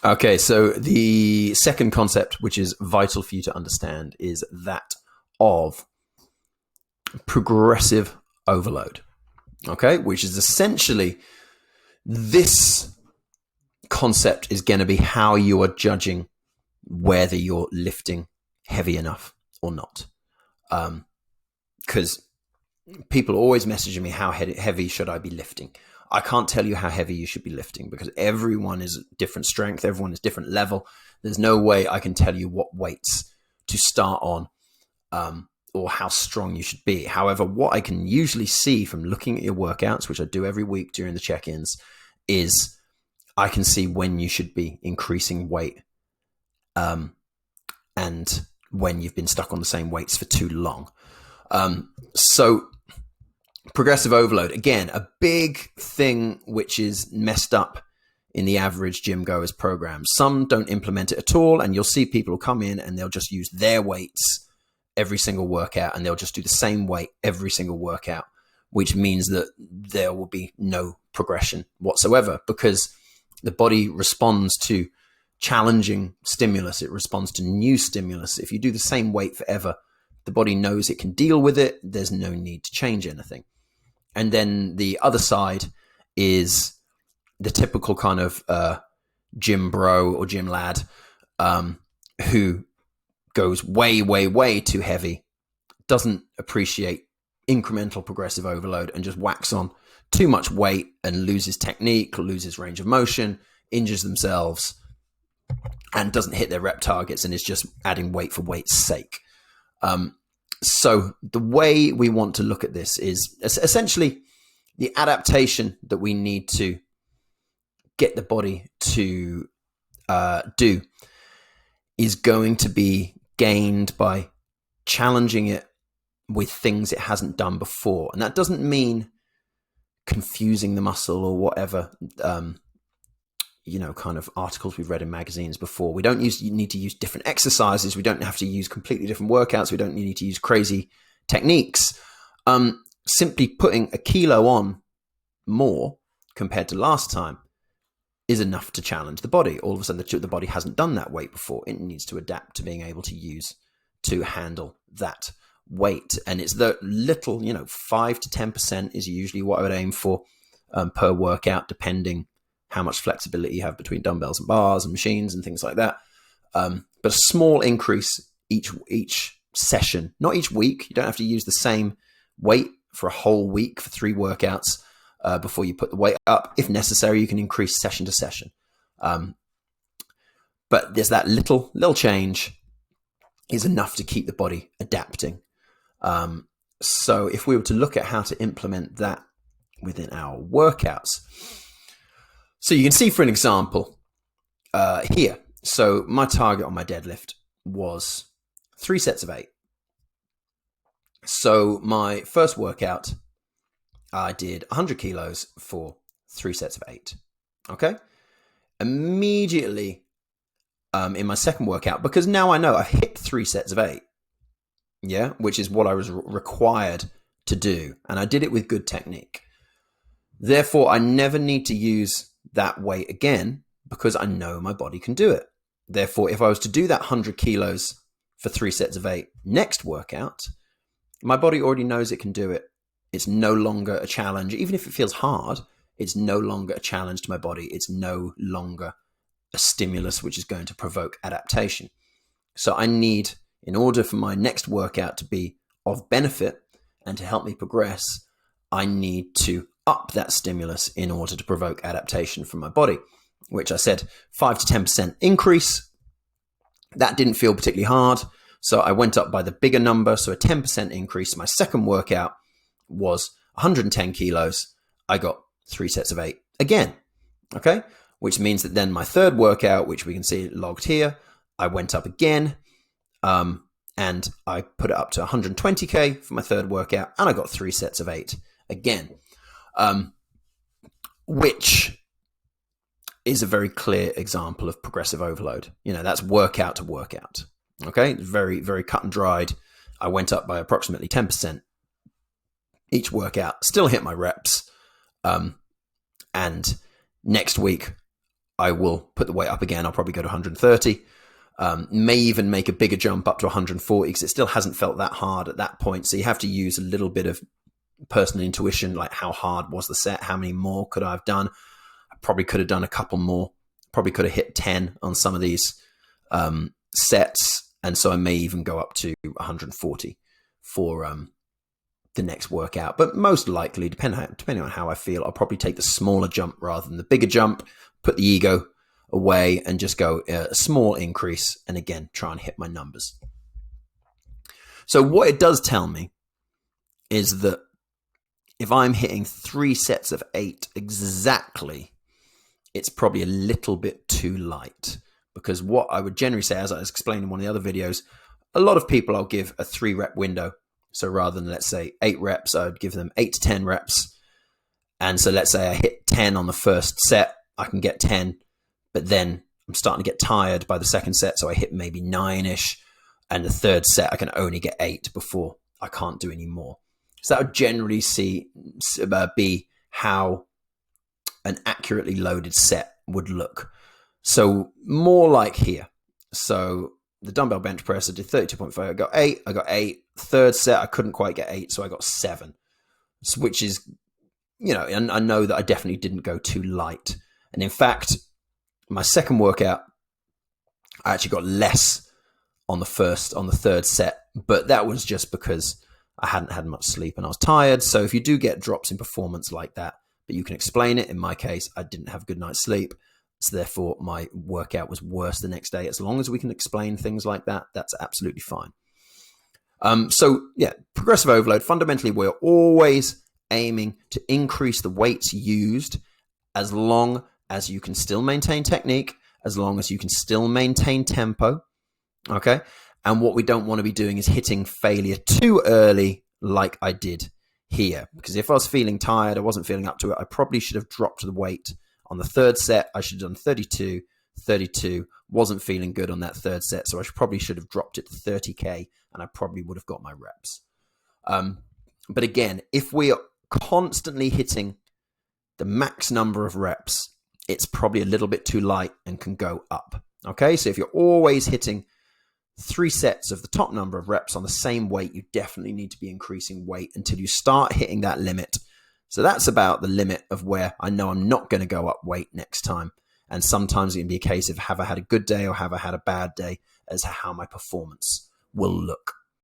Okay, so the second concept, which is vital for you to understand, is that of progressive overload. Okay, which is essentially, this concept is going to be how you are judging whether you're lifting heavy enough or not. Because people are always messaging me, how heavy should I be lifting? I can't tell you how heavy you should be lifting because everyone is different strength. Everyone is different level. There's no way I can tell you what weights to start on or how strong you should be. However, what I can usually see from looking at your workouts, which I do every week during the check-ins, is I can see when you should be increasing weight and when you've been stuck on the same weights for too long. So progressive overload, again, a big thing which is messed up in the average gym goer's program. Some don't implement it at all, and you'll see people come in and they'll just use their weights every single workout, and they'll just do the same weight every single workout, which means that there will be no progression whatsoever because the body responds to challenging stimulus. It responds to new stimulus. If you do the same weight forever, the body knows it can deal with it. There's no need to change anything. And then the other side is the typical kind of gym bro or gym lad who goes way, way, way too heavy, doesn't appreciate incremental progressive overload and just whacks on too much weight and loses technique, loses range of motion, injures themselves, and doesn't hit their rep targets and is just adding weight for weight's sake. So the way we want to look at this is essentially the adaptation that we need to get the body to do is going to be gained by challenging it with things it hasn't done before. And that doesn't mean confusing the muscle or whatever, kind of articles we've read in magazines before. We don't need to use different exercises. We don't have to use completely different workouts. We don't need to use crazy techniques. Simply putting a kilo on more compared to last time is enough to challenge the body. All of a sudden, the body hasn't done that weight before. It needs to adapt to being able to handle that weight. And it's the little, 5 to 10% is usually what I would aim for per workout, depending how much flexibility you have between dumbbells and bars and machines and things like that. But a small increase each session, not each week. You don't have to use the same weight for a whole week for 3 workouts before you put the weight up. If necessary, you can increase session to session. But there's that little change is enough to keep the body adapting. So if we were to look at how to implement that within our workouts, so you can see, for an example, here. So my target on my deadlift was 3 sets of 8. So my first workout, I did 100 kilos for 3 sets of 8. Okay. Immediately in my second workout, because now I know I've hit 3 sets of 8. Yeah, which is what I was required to do. And I did it with good technique. Therefore, I never need to use that weight again because I know my body can do it. Therefore, if I was to do that 100 kilos for 3 sets of 8 next workout, my body already knows it can do it. It's no longer a challenge. Even if it feels hard, it's no longer a challenge to my body. It's no longer a stimulus which is going to provoke adaptation. So I need, in order for my next workout to be of benefit and to help me progress, I need to up that stimulus in order to provoke adaptation from my body, which I said 5 to 10% increase. That didn't feel particularly hard. So I went up by the bigger number. So a 10% increase. My second workout was 110 kilos. I got 3 sets of 8 again. Okay. Which means that then my third workout, which we can see logged here, I went up again. And I put it up to 120K for my third workout, and I got 3 sets of 8 again, which is a very clear example of progressive overload. That's workout to workout. Okay, very, very cut and dried. I went up by approximately 10% each workout, still hit my reps. And next week, I will put the weight up again. I'll probably go to 130. May even make a bigger jump up to 140 because it still hasn't felt that hard at that point. So you have to use a little bit of personal intuition, like how hard was the set? How many more could I have done? I probably could have done a couple more. Probably could have hit 10 on some of these sets. And so I may even go up to 140 for the next workout. But most likely, depending on how I feel, I'll probably take the smaller jump rather than the bigger jump, put the ego away and just go a small increase. And again, try and hit my numbers. So what it does tell me is that if I'm hitting 3 sets of 8 exactly, it's probably a little bit too light. Because what I would generally say, as I was explaining in one of the other videos, a lot of people I'll give a 3 rep window. So rather than, let's say, 8 reps, I would give them 8 to 10 reps. And so let's say I hit 10 on the first set, I can get 10, but then I'm starting to get tired by the second set. So I hit maybe 9-ish, and the third set, I can only get 8 before I can't do any more. So that would generally be how an accurately loaded set would look. So more like here. So the dumbbell bench press, I did 32.5. I got 8. Third set, I couldn't quite get 8, so I got 7. Which is, and I know that I definitely didn't go too light. And in fact, my second workout, I actually got less on the third set, but that was just because I hadn't had much sleep and I was tired. So if you do get drops in performance like that, but you can explain it. In my case, I didn't have a good night's sleep. So therefore, my workout was worse the next day. As long as we can explain things like that, that's absolutely fine. So yeah, progressive overload. Fundamentally, we're always aiming to increase the weights used as long as you can still maintain technique, as long as you can still maintain tempo. Okay. And what we don't want to be doing is hitting failure too early like I did here. Because if I was feeling tired, I wasn't feeling up to it, I probably should have dropped the weight. On the third set, I should have done 32, wasn't feeling good on that third set, so I probably should have dropped it to 30K, and I probably would have got my reps. But again, if we are constantly hitting the max number of reps, it's probably a little bit too light and can go up. Okay, so if you're always hitting 3 sets of the top number of reps on the same weight, you definitely need to be increasing weight until you start hitting that limit. So that's about the limit of where I know I'm not going to go up weight next time. And sometimes it can be a case of have I had a good day or have I had a bad day as to how my performance will look.